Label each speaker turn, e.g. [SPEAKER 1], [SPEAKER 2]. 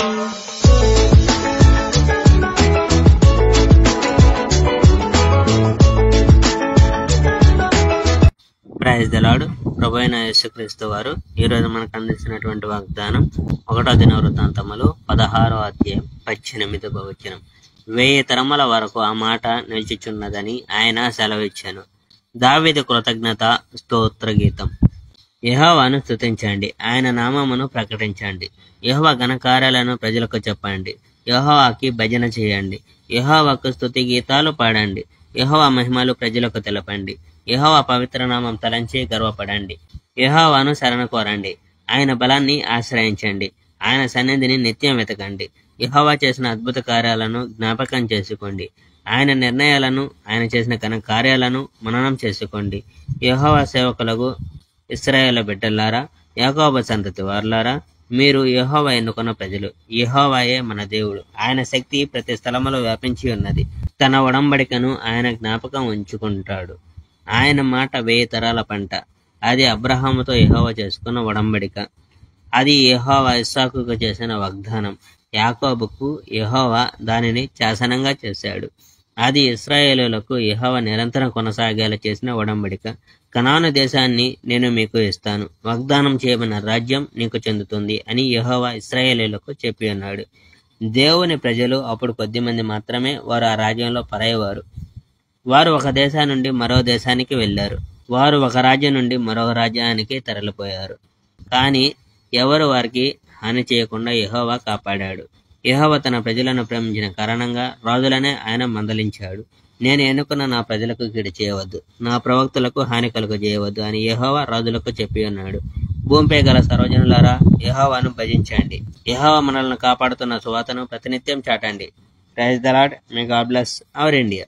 [SPEAKER 1] Praise the lord. ప్రభువైన యేసుక్రీస్తు వారు ఈరోజు మనకు అందించినటువంటి వాగ్దానం 1వ దినవృత్తాంతములు 16వ అధ్యాయం 18వ వచనం. 1000 తరముల వరకు ఆ మాట నిలిచిచున్నదని ఆయన సెలవిచ్చాను. దావీదు కృతజ్ఞత స్తోత్ర గీతం. యెహోవాను స్తుతించండి, ఆయన నామమును ప్రకటించండి. యెహోవా ఘనకార్యాలను ప్రజలకు చెప్పండి. యెహోవాకి భజన చేయండి. యెహోవాకు స్తుతి గీతాలు పాడండి. యెహోవా మహిమలు ప్రజలకు తెలపండి. యెహోవా పవిత్ర నామం తలంచి గర్వపడండి. యెహోవాను శరణ కోరండి. ఆయన బలాన్ని ఆశ్రయించండి. ఆయన సన్నిధిని నిత్యం వెతకండి. యెహోవా చేసిన అద్భుత కార్యాలను జ్ఞాపకం చేసుకోండి. ఆయన నిర్ణయాలను, ఆయన చేసిన ఘన కార్యాలను మననం చేసుకోండి. యెహోవా సేవకులకు ఇశ్రాయేలు బిడ్డలారా, యాకోబు సంతతి వారులారా, మీరు యెహోవా ఎన్నుకున్న ప్రజలు. యెహోవాయే మన దేవుడు. ఆయన శక్తి ప్రతి స్థలములో వ్యాపించి ఉన్నది. తన ఒడంబడికను ఆయన జ్ఞాపకం ఉంచుకుంటాడు. ఆయన మాట 1000 తరాల పంట. అది అబ్రహాముతో యెహోవా చేసుకున్న ఒడంబడిక. అది యెహోవా ఇస్సాకుకు చేసిన వాగ్దానం. యాకోబుకు యెహోవా దానిని శాసనంగా చేశాడు. అది ఇశ్రాయేలులకు యెహోవా నిరంతరం కొనసాగేలా చేసిన ఒడంబడిక. కనాను దేశాన్ని నేను మీకు ఇస్తాను, వాగ్దానం చేయబడిన రాజ్యం నీకు చెందుతుంది అని యెహోవా ఇశ్రాయేలులకు చెప్పి ఉన్నాడు. దేవుని ప్రజలు అప్పుడు కొద్దిమంది మాత్రమే వారు ఆ రాజ్యంలో పరాయేవారు. వారు ఒక దేశం నుండి మరో దేశానికి వెళ్ళారు. వారు ఒక రాజ్యం నుండి మరొక రాజ్యానికి తరలిపోయారు. కానీ ఎవరు వారికి హాని చేయకుండా యెహోవా కాపాడాడు. యెహోవా తన ప్రజలను ప్రేమించిన కారణంగా రాజులనే ఆయన మందలించాడు. నేను ఎన్నుకున్న నా ప్రజలకు కీడు చేయవద్దు, నా ప్రవక్తలకు హాని కలుగ చేయవద్దు అని యెహోవా రాజులకు చెప్పి ఉన్నాడు. భూమిపై గల సర్వజనులారా, యెహోవాను భజించండి. యెహోవా మనల్ని కాపాడుతున్న సువార్తను ప్రతినిత్యం చాటండి. Praise the Lord. May God bless our India.